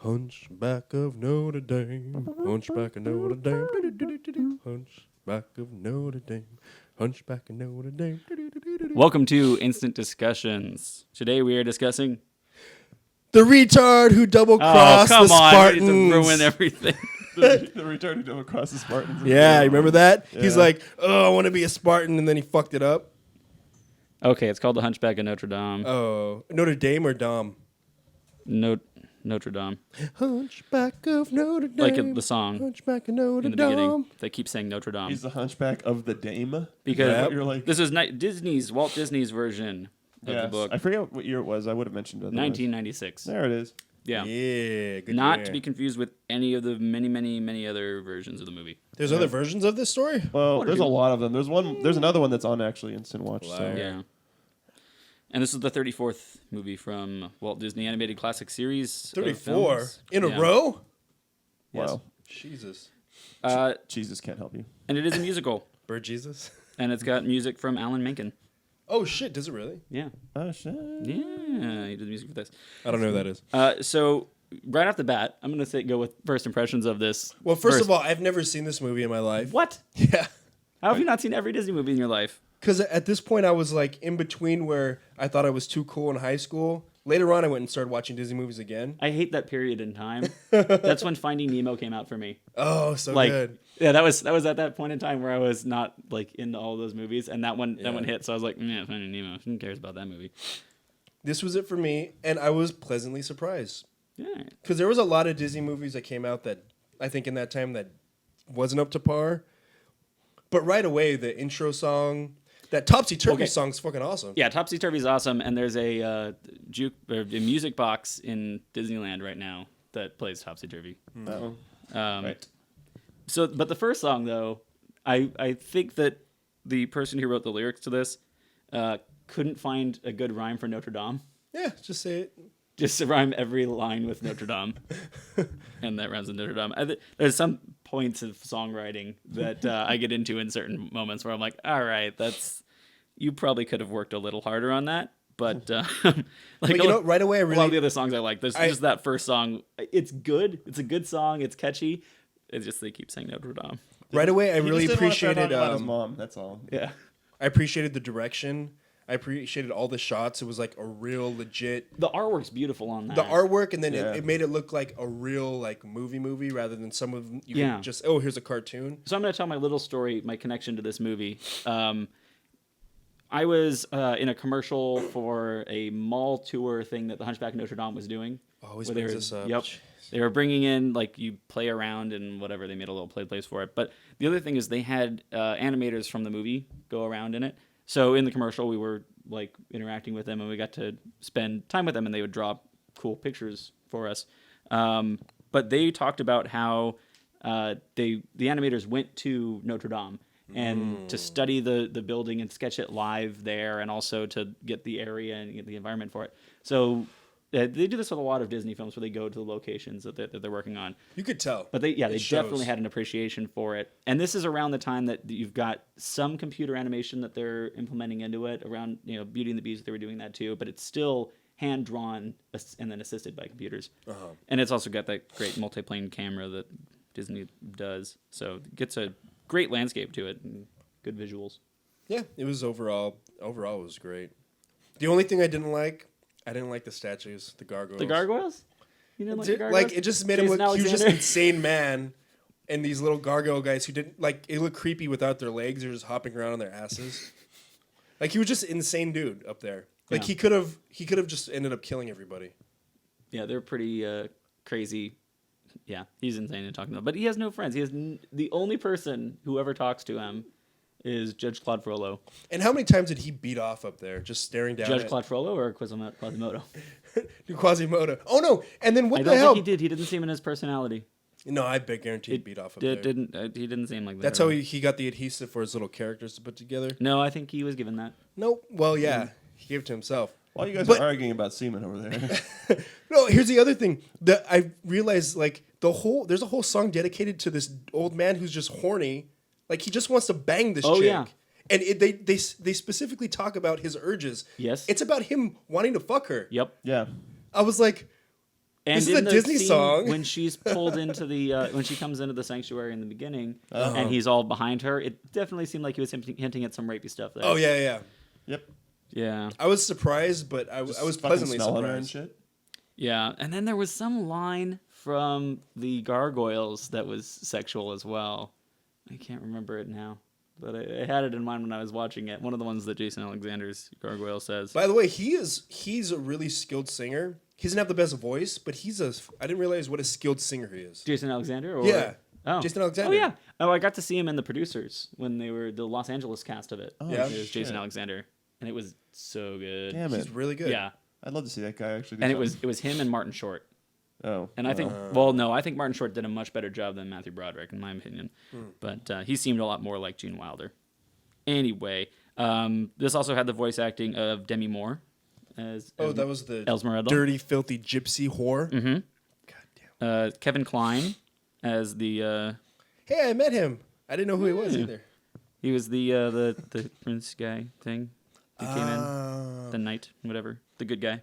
Hunchback of Notre Dame, Hunchback of Notre Dame, Hunchback of Notre Dame, Hunchback of Notre Dame. Welcome to Instant Discussions. Today we are discussing... The retard who double-crossed the Spartans. On, you need to ruin everything. the retard who double-crossed the Spartans. Yeah, you remember that? Yeah. He's like, oh, I want to be a Spartan, and then he fucked it up. Okay, it's called The Hunchback of Notre Dame. Oh, Notre Dame or Dame? Notre Dame. Hunchback of Notre Dame. Like the song Hunchback of Notre in the Dame. beginning. They keep saying Notre Dame. He's the Hunchback of the Dame. Because you're like, this is Walt Disney's version of the book. I forget what year it was. I would have mentioned it. 1996. There it is. Yeah. Yeah, good Not year. to be confused with any of the many other versions of the movie. There's other versions of this story? Well, there's a lot of them. There's another one that's on actually Instant Watch. So. Liar. Yeah. And this is the 34th movie from Walt Disney Animated Classic Series. 34? In a row? Yes. Wow. Jesus. Jesus can't help you. And it is a musical. Bird Jesus? And it's got music from Alan Menken. Oh, shit. Does it really? Yeah. Oh, shit. Yeah, he did music for this. I don't know who that is. So, right off the bat, I'm going to go with first impressions of this. Well, first of all, I've never seen this movie in my life. What? Yeah. How have you not seen every Disney movie in your life? Because at this point, I was like in between where I thought I was too cool in high school. Later on, I went and started watching Disney movies again. I hate that period in time. That's when Finding Nemo came out for me. Oh, so Like, good. Yeah, that was at that point in time where I was not like into all those movies, and that one hit. So I was like, yeah, Finding Nemo. Who cares about that movie? This was it for me, and I was pleasantly surprised. Yeah. Because there was a lot of Disney movies that came out that I think in that time that wasn't up to par. But right away, the intro song, that Topsy-Turvy song's fucking awesome. Yeah, Topsy Turvy's awesome, and there's a music box in Disneyland right now that plays Topsy Turvy. Oh. Right. So, but the first song though, I think that the person who wrote the lyrics to this couldn't find a good rhyme for Notre Dame. Yeah, just say it. Just to rhyme every line with Notre Dame, and that rhymes with Notre Dame. There's some points of songwriting that I get into in certain moments where I'm like, all right, you probably could have worked a little harder on that. But right away, a lot of the other songs I like. There's just that first song. It's good. It's a good song. It's catchy. It's just they keep saying Notre Dame. Right away, I He really just didn't want to appreciated. talk about his mom. That's all. Yeah. I appreciated the direction. I appreciated all the shots. It was like a real legit. The artwork's beautiful on that. The artwork, and then Yeah. it made it look like a real like movie rather than some of them. You Yeah. can just here's a cartoon. So I'm going to tell my little story, my connection to this movie. I was in a commercial for a mall tour thing that the Hunchback of Notre Dame was doing. Always where they brings were- us up. Yep. They were bringing in, like, you play around and whatever. They made a little play place for it. But the other thing is they had animators from the movie go around in it. So in the commercial, we were, like, interacting with them, and we got to spend time with them, and they would draw cool pictures for us. But they talked about how the animators went to Notre Dame and to study the building and sketch it live there, and also to get the area and get the environment for it. So they do this with a lot of Disney films where they go to the locations that they're working on. You could tell. But they shows. definitely had an appreciation for it. And this is around the time that you've got some computer animation that they're implementing into it, around Beauty and the Beast, they were doing that too, but it's still hand drawn and then assisted by computers. Uh-huh. And it's also got that great multiplane camera that Disney does. So it gets a great landscape to it and good visuals. Yeah, it was overall it was great. The only thing I didn't like the statues, the gargoyles. The gargoyles? You didn't like the gargoyles? Like, it just made him Jason look, he was just an Alexander? insane man. And these little gargoyle guys who didn't, like, it looked creepy without their legs. They're just hopping around on their asses. Like, he was just an insane dude up there. Like, Yeah. he could have just ended up killing everybody. Yeah, they're pretty crazy. Yeah, he's insane in talking to them. But he has no friends. He has the only person who ever talks to him is Judge Claude Frollo. And how many times did he beat off up there, just staring down Judge at Claude Frollo or Quasimodo? Quasimodo? Oh, no. And then what I the don't hell? think he did. He didn't seem in his personality. No, I bet guarantee he beat off up there. He didn't seem like that. That's how he got the adhesive for his little characters to put together? No, I think he was given that. Nope. Well, yeah. He gave it to himself. While you guys But- are arguing about semen over there. No, here's the other thing that I realized, like, there's a whole song dedicated to this old man who's just horny. Like, he just wants to bang this chick. Yeah. And they specifically talk about his urges. Yes. It's about him wanting to fuck her. Yep. Yeah. I was like, And This is in a the Disney scene song. when she's pulled into the when she comes into the sanctuary in the beginning, Uh-huh. and he's all behind her. It definitely seemed like he was hinting at some rapey stuff there. Oh yeah. Yep. yeah, I was surprised, but I was Fucking pleasantly smell her and surprised. shit. yeah. And then there was some line from the gargoyles that was sexual as well. I can't remember it now, but I had it in mind when I was watching it. One of the ones that Jason Alexander's gargoyle says. By the way, he's a really skilled singer. He doesn't have the best voice, but I didn't realize what a skilled singer he is. Jason Alexander? Or? Yeah. Oh. Jason Alexander. Oh, yeah. Oh, I got to see him in the producers when they were the Los Angeles cast of it. Oh, Yeah. It was Jason shit. Alexander, and it was so good. Damn it. He's really good. Yeah, I'd love to see that guy actually. Do and something. it was him and Martin Short, Oh. and I think I think Martin Short did a much better job than Matthew Broderick in my opinion, but he seemed a lot more like Gene Wilder. Anyway, this also had the voice acting of Demi Moore as that was the Esmeralda. dirty, filthy gypsy whore. Mm-hmm. God damn. Kevin Kline as the Hey, I met him. I didn't know who he was either. he was the prince guy thing that came in. The knight, whatever, the good guy,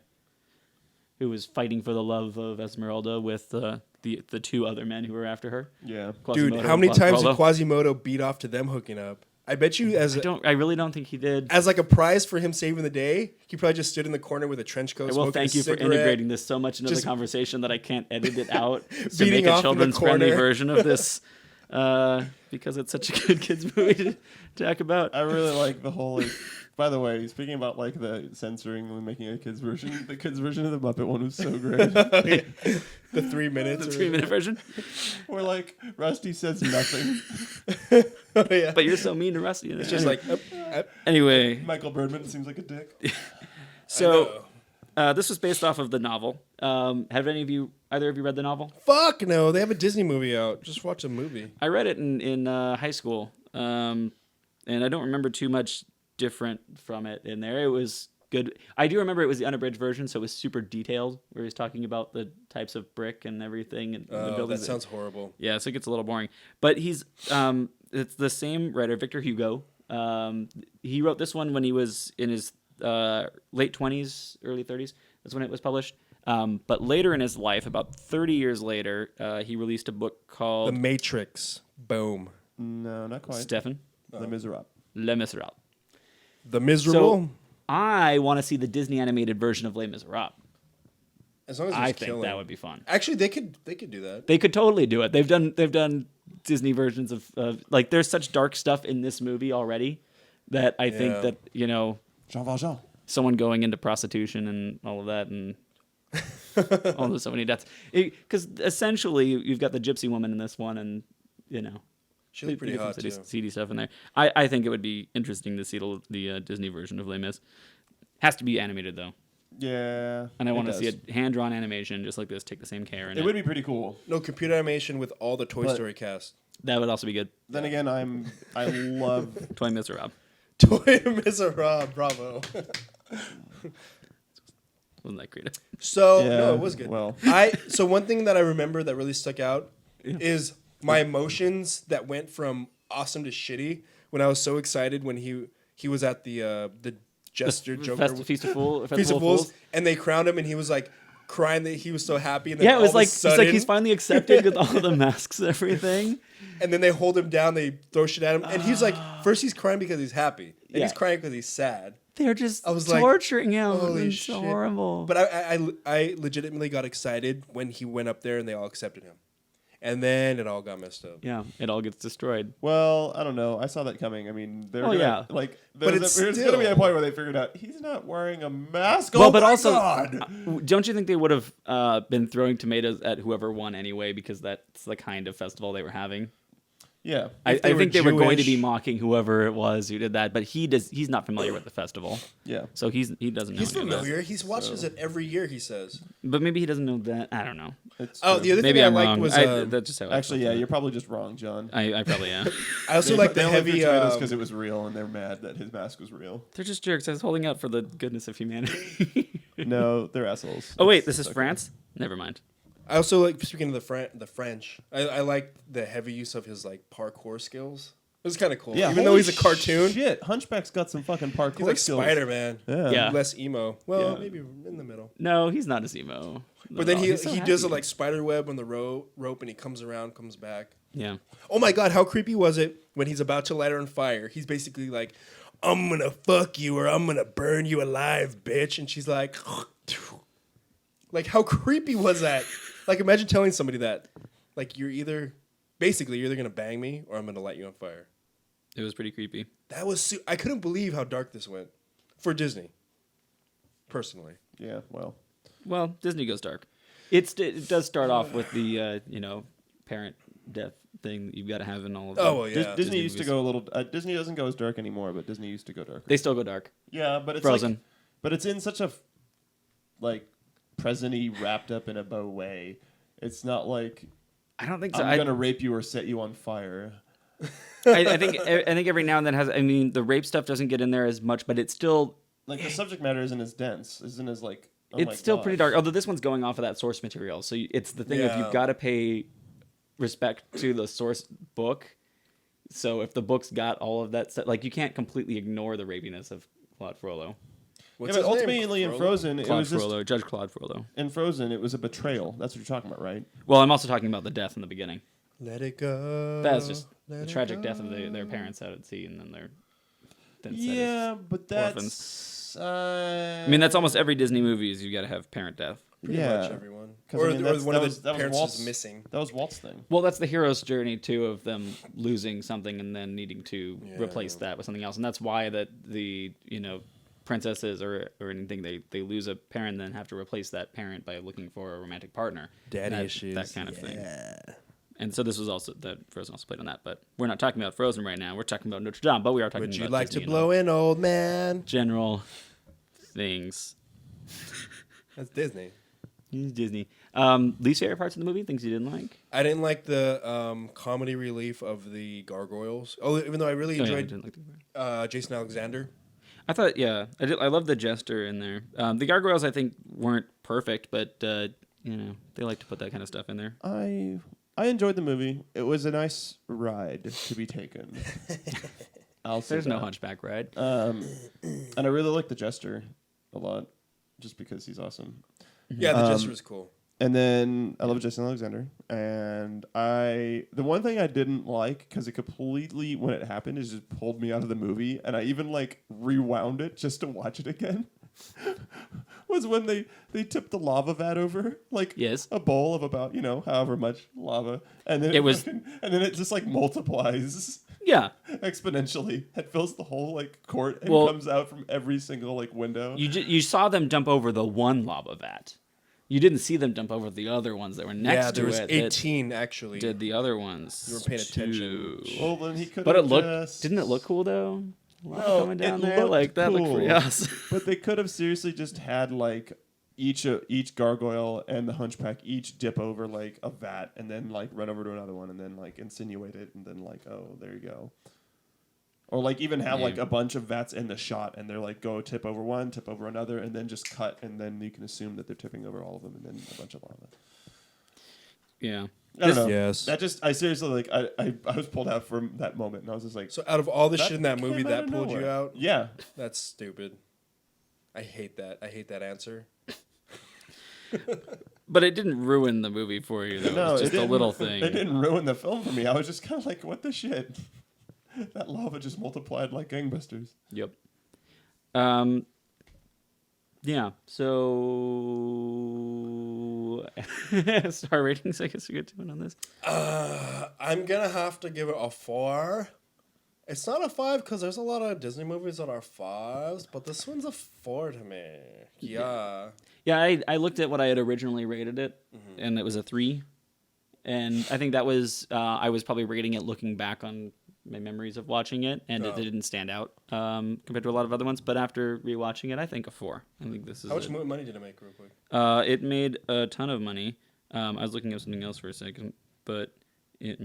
who was fighting for the love of Esmeralda with the two other men who were after her. Yeah. Dude, Quasimodo how many and times did Quasimodo. Quasimodo beat off to them hooking up? I bet you I really don't think he did. as like a prize for him saving the day, he probably just stood in the corner with a trench coat. Well, smoking thank a you for cigarette. integrating this so much into the just conversation that I can't edit it out to beating make off a in the children's friendly corner. version of this, because it's such a good kids movie to talk about. I really like the whole. Like, by the way, speaking about like the censoring and making a kids version, the kids version of the Muppet one was so great. The 3 minutes. The or- 3-minute version. Where like Rusty says nothing. Oh, yeah. But you're so mean to Rusty. It's just like, Anyway, Michael Birdman seems like a dick. so this was based off of the novel. Have either of you read the novel? fuck no, they have a Disney movie out. Just watch a movie. I read it in high school, and I don't remember too much different from it in there. It was good. I do remember it was the unabridged version, so it was super detailed, where he's talking about the types of brick and everything and the Oh, that buildings. sounds horrible. Yeah, so it gets a little boring. But he's it's the same writer, Victor Hugo. He wrote this one when he was in his late 20s, early 30s. That's when it was published. But later in his life, about 30 years later, he released a book The called Matrix. Boom. No, not quite. Steffan, Les Miserables. Les Miserables. The Miserable. I want to see the Disney animated version of Les Miserables. As long as I there's think killing. that would be fun. Actually, they could do that. They could totally do it. They've done Disney versions of like there's such dark stuff in this movie already that I think Yeah. that, you know, Jean Valjean. someone going into prostitution and all of that and all those so many deaths. Because essentially you've got the gypsy woman in this one and, you know, She looked they pretty get some hot too. seedy stuff in there. I think it would be interesting to see the Disney version of Les Mis. Has to be animated though. Yeah. And I want to does. see a hand-drawn animation just like this. Take the same care in it. It would be pretty cool. No, computer animation with all the Toy But- Story cast. That would also be good. Then again, I love. Toy Mr. Rob. Toy Miserable, bravo. Wasn't that creative? So Yeah, no, it was good. well. So one thing that I remember that really stuck out is my emotions that went from awesome to shitty when I was so excited when he was at the Jester Joker Feast of Fools. Feast of Fools, and they crowned him and he was like crying that he was so happy. And then Yeah, it was all of a like sudden, he's finally accepted with all the masks and everything. and then they hold him down, they throw shit at him, and he's like, first he's crying because he's happy, and Yeah. he's crying because he's sad. They're just I was like, torturing him. holy It's so shit. horrible. But I legitimately got excited when he went up there and they all accepted him, and then it all got messed up. yeah, it all gets destroyed. Well, I don't know. I saw that coming. I mean, they're gonna, yeah. like, But there's it's going to be a still- point where they figured out he's not wearing a mask. Well, oh but my also, God! don't you think they would have been throwing tomatoes at whoever won anyway because that's the kind of festival they were having? Yeah. I they were think they were going to be Jewish- mocking whoever it was who did that, but he's not familiar with the festival, Yeah. so he doesn't know. He's any of this. familiar. He watches it every year. He says. But maybe he doesn't know that. I don't know. It's Oh, true. the other Maybe thing I'm I liked wrong. was That's just how I Actually, felt yeah, about you're probably just wrong, John. it. I probably am. I also like the they only threw heavy. tomatoes because it was real, and they're mad that his mask was real. They're just jerks. I was holding out for the goodness of humanity. No, they're assholes. Oh wait, It's this is okay. France. Never mind. I also like speaking of the French. I like the heavy use of his like parkour skills. was kind of cool. Yeah, Even though holy he's a cartoon, Shit, Hunchback's got some fucking parkour he's like skills. Spider-Man. Yeah. Less emo. Well, Yeah. maybe in the middle. No, he's not as emo. But then he He's so does it happy. like spider web on the rope, and he comes around, comes back. Yeah. Oh my god, how creepy was it when he's about to light her on fire? He's basically like, I'm gonna fuck you or I'm gonna burn you alive, bitch. And she's like, like how creepy was that? Like imagine telling somebody that. Like you're either gonna bang me or I'm gonna light you on fire. It was pretty creepy. That was I couldn't believe how dark this went for Disney. Personally. Yeah, well. Well, Disney goes dark. It does start off with the parent death thing that you've got to have in all of them. Oh well, yeah. Disney used to movies. go a little. Disney doesn't go as dark anymore, but Disney used to go darker. They still go dark. Yeah, but it's Frozen. like, but it's in such a like present-y, wrapped up in a bow way. It's not like I don't think so. I'm gonna rape you or set you on fire. I think every now and then has. I mean, the rape stuff doesn't get in there as much, but it's still Like the subject matter isn't as dense, isn't as like. Oh my it's still God. pretty dark. Although this one's going off of that source material, so it's the thing of Yeah. you've got to pay respect to the source book. So if the book's got all of that stuff, like you can't completely ignore the rapiness of Claude Frollo. What's Yeah, but his name? ultimately in Frollo? Frozen, it Claude was just Frollo, Judge Claude Frollo. in Frozen, it was a betrayal. That's what you're talking about, right? Well, I'm also talking about the death in the beginning. Let it go. That's just let the it tragic go. death of their parents out at sea, and then they're then set as Yeah, but that's. orphans. I mean, that's almost every Disney movie is you got to have parent death. Pretty Yeah. much everyone. 'Cause, Or, I mean, or that's- one that of was- the that was parents Walt's- is missing. That was Walt's thing. Well, that's the hero's journey too of them losing something and then needing to Yeah. replace that with something else, and that's why that the princesses or anything they lose a parent and then have to replace that parent by looking for a romantic partner. Daddy that, issues. that kind of thing. Yeah. And so this was also that Frozen also played on that, but we're not talking about Frozen right now. We're talking about Notre Dame, but we are talking Would about you like Disney to and blow in, old man? general things. That's Disney. Disney. Least favorite parts of the movie? Things you didn't like? I didn't like the comedy relief of the gargoyles. Oh, even though I really Oh, yeah, I enjoyed didn't like the Jason Alexander. I thought, yeah, I love the jester in there. The gargoyles, I think, weren't perfect, but they like to put that kind of stuff in there. I enjoyed the movie. It was a nice ride to be taken. I'll say There's no that. Hunchback ride. And I really like the Jester a lot, just because he's awesome. Yeah, the Jester was cool. And then I love Jason Alexander. And the one thing I didn't like, because it completely, when it happened, is just pulled me out of the movie. And I even rewound it just to watch it again. Was when they tipped the lava vat over, Yes. a bowl of about, however much lava. And then and then it just multiplies Yeah. exponentially. It fills the whole court and Well, comes out from every single window. You saw them dump over the one lava vat. You didn't see them dump over the other ones that were next Yeah, to there was it. 18 actually. That did the other ones. You weren't paying attention. too. Well, then he could. But it looked. Didn't it look cool though? Lava No, coming down it there looked that looked pretty cool. awesome. But they could have seriously just had each gargoyle and the hunchback each dip over a vat and then run over to another one and then insinuate it and then oh, there you go. Or even have Yeah. a bunch of vats in the shot and they're go tip over one, tip over another, and then just cut, and then you can assume that they're tipping over all of them and then a bunch of lava. Yeah. I don't know. Yes. That just I seriously I was pulled out from that moment and I was just So out of all the that shit in that movie, came out that of pulled you nowhere. out? Yeah. That's stupid. I hate that. I hate that answer. But it didn't ruin the movie for you, though. No, it was it just a didn't- little thing. It didn't ruin the film for me. I was just kind of what the shit? That lava just multiplied like gangbusters. Yep. Yeah. So star ratings, I guess we get to it on this. I'm gonna have to give it a 4. It's not a 5 because there's a lot of Disney movies that are 5s, but this one's a 4 to me. Yeah. Yeah, I looked at what I had originally rated it, and it was a 3. And I think that was I was probably rating it looking back on my memories of watching it, and it didn't stand out compared to a lot of other ones. But after rewatching it, I think a 4. I think this is How much money did it make, real quick? It made a ton of money. I was looking at something else for a second, but it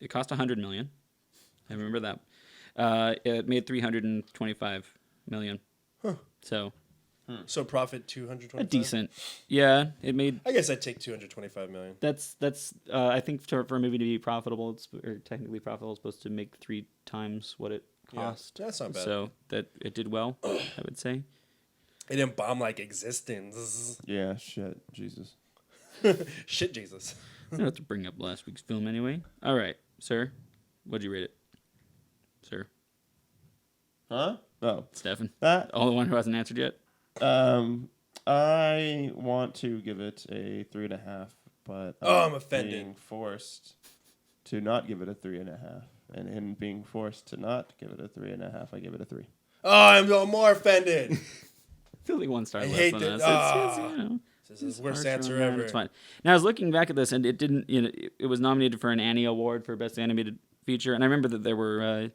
cost $100 million. I remember that. It made $325 million. Huh. So So profit 225. A decent. Yeah, it made. I guess I'd take 225 million. That's. I think for a movie to be profitable, or technically profitable, it's supposed to make 3 times what it cost. Yeah, that's not bad. So that it did well, I would say. It didn't bomb like Existence. Yeah, shit. Jesus. Shit, Jesus. I don't have to bring up last week's film anyway. All right, sir. What'd you rate it, sir? Huh? Oh. Stefan. That. Only one who hasn't answered yet. I want to give it a 3.5, but I'm offended. Being forced to not give it a 3.5, and in being forced to not give it a 3.5, I give it a 3. Oh, I'm more offended. Feel like 1 star I less hate than that. us. It's, you know, This is the worst harsher answer on that. ever. It's fine. Now I was looking back at this, and it didn't. You know, it was nominated for an Annie Award for Best Animated Feature, and I remember that there were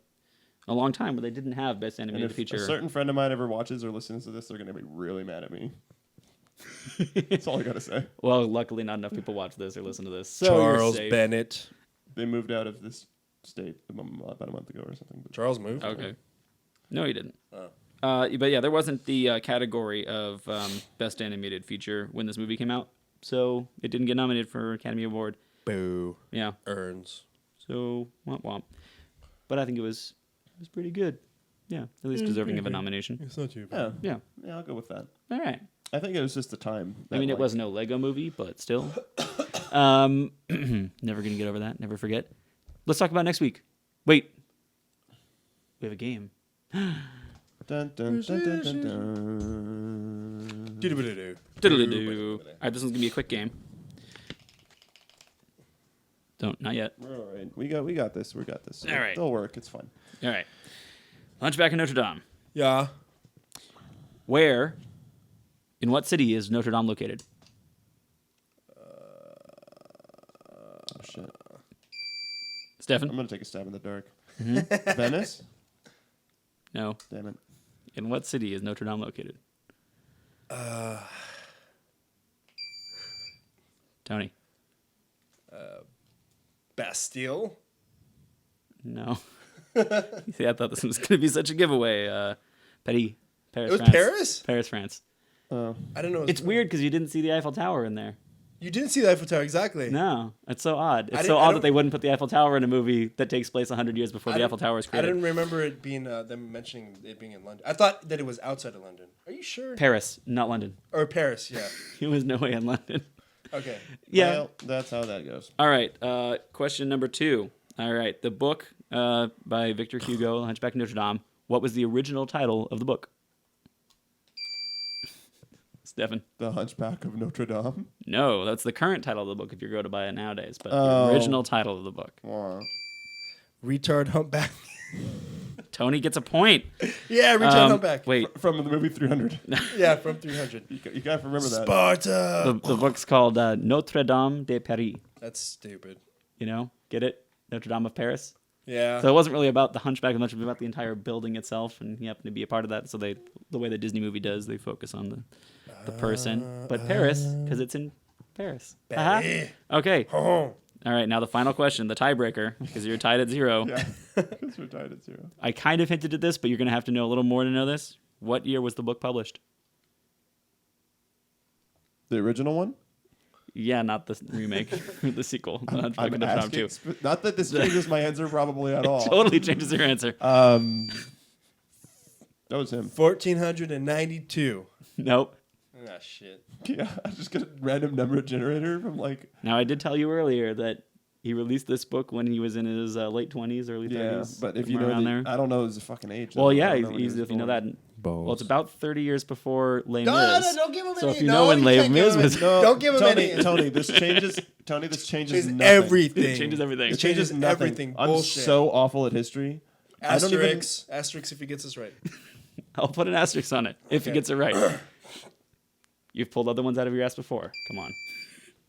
a long time where they didn't have Best And Animated if Feature. a certain friend of mine ever watches or listens to this, they're going to be really mad at me. That's all I got to say. Well, luckily, not enough people watch this or listen to this. So Charles you're safe. Bennett. They moved out of this state about a month ago or something. But Charles moved. Okay. No, he didn't. Oh. But yeah, there wasn't the category of Best Animated Feature when this movie came out, so it didn't get nominated for Academy Award. Boo. Yeah. Earns. So womp womp. But I think it was pretty good. Yeah, at least deserving of a nomination. It's not too bad. yeah, Yeah. yeah, I'll go with that. All right. I think it was just the time. I mean, it was no Lego movie, but still. Never gonna get over that. Never forget. Let's talk about next week. Wait. We have a game. Dun, dun, dun, dun, dun, dun. Doo-doo-doo-doo. Diddle-doo. All right, this one's gonna be a quick game. Don't, not yet. We're all right. We got this. We got this. All right. It'll work. It's fine. All right. Hunchback of Notre Dame. Yeah. Where, in what city is Notre Dame located? Oh, shit. Stefan? I'm gonna take a stab in the dark. Mm-hmm. Venice. No. Damn it. In what city is Notre Dame located? Tony? Bastille. No. See, I thought this was going to be such a giveaway. Paris, It was France. Paris? Paris, France. Oh. I don't know. It's weird because you didn't see the Eiffel Tower in there. You didn't see the Eiffel Tower, exactly. No, it's so odd. I It's didn't- so I odd don't- that they wouldn't put the Eiffel Tower in a movie that takes place 100 years before I the Eiffel Tower was I created. didn't remember it being them mentioning it being in London. I thought that it was outside of London. Are you sure? Paris, not London. Or Paris, yeah. It was no way in London. Okay. Yeah. Well, that's how that goes. All right. Question number 2. All right. The book by Victor Hugo, The Hunchback of Notre Dame. What was the original title of the book? Stefan? The Hunchback of Notre Dame. No, that's the current title of the book if you go to buy it nowadays. But Oh. the original title of the book. Wow. Retard Humpback. Tony gets a point. Yeah, Retard Humpback. Wait. From the movie 300. Yeah, from 300. You gotta remember that. Sparta. The book's called Notre Dame de Paris. That's stupid. You know? Get it? Notre Dame of Paris. Yeah. So it wasn't really about the Hunchback of Notre Dame, it was about the entire building itself, and he happened to be a part of that. So the way the Disney movie does, they focus on the person. But Paris, because it's in Paris. Paris. Okay. Oh. All right, now the final question, the tiebreaker, because you're tied at 0. Yeah. Because we're tied at 0. I kind of hinted at this, but you're going to have to know a little more to know this. What year was the book published? The original one? Yeah, not the remake, the sequel. The Hunchback of I'm Notre Dame asking, 2. not that this changes my answer probably at all. Totally changes your answer. That was him. 1492. Nope. Ah, shit. Yeah, I just got a random number generator from like. Now, I did tell you earlier that he released this book when he was in his late 20s, early 30s. Yeah, but if you somewhere know, around there. I don't know his fucking age. Well, though. yeah, I don't know when he easy was if you know born. that. Well, it's about 30 years before Les Mis. No, don't give him So any. if you know when Les Mis was... Don't give him Tony, any. Tony, this changes. Tony, this changes Changes nothing. everything. It changes everything. It changes nothing. everything. I'm Bullshit. so awful at history. I don't even. Asterisk if he gets this right. I'll put an asterisk on it if he Okay. gets it right. You've pulled other ones out of your ass before. Come on.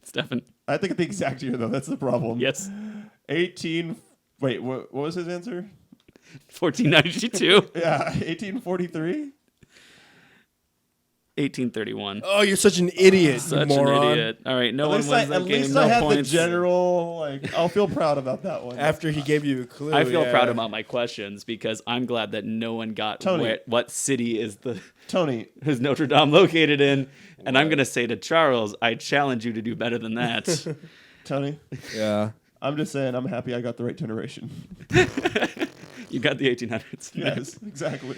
Stefan. I think the exact year though. That's the problem. Yes. 18. Wait, what was his answer? 1492. Yeah, 1843. 1831. Oh, you're such an idiot, you Such moron. an idiot. All right, no one wins that At game. least No I had points. the general. Like, I'll feel proud about that one. After he gave you a clue. I feel yeah. proud about my questions because I'm glad that no one got Tony. what city is Tony, is Notre Dame located in. And I'm gonna say to Charles, I challenge you to do better than that. Tony, Yeah. I'm just saying I'm happy I got the right generation. You got the 1800s. Yes, exactly.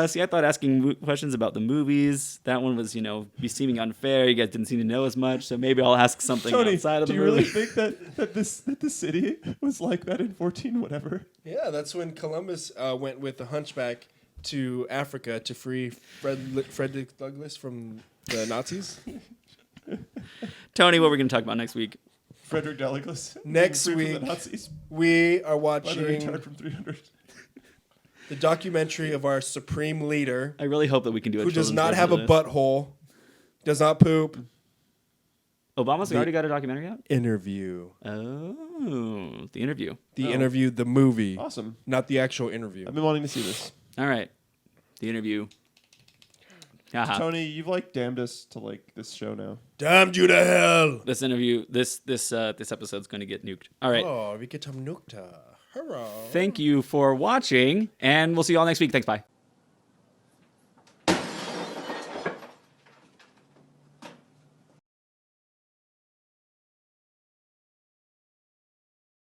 See, I thought asking questions about the movies, that one was, be seeming unfair. You guys didn't seem to know as much, so maybe I'll ask something Tony, outside of do the you movie. really think that the city was like that in 14 whatever? Yeah, that's when Columbus went with the Hunchback to Africa to free Frederick Douglass from the Nazis. Tony, what we're going to talk about next week? Frederick Douglass. Next being free week, from the Nazis. we are By the watching return from 300. the documentary of our supreme leader, I really hope that we can do a who does children's not version have a of this. butthole, does not poop. Obama's already got a documentary out? Interview. Oh, the interview. The Oh. interview, the movie, Awesome. not the actual interview. I've been wanting to see this. All right. The interview. Haha. Tony, you've damned us to this show now. Damned you to hell. This interview, this episode's going to get nuked. All right. Oh, we get to nukta. Hurrah. Thank you for watching, and we'll see you all next week. Thanks, bye.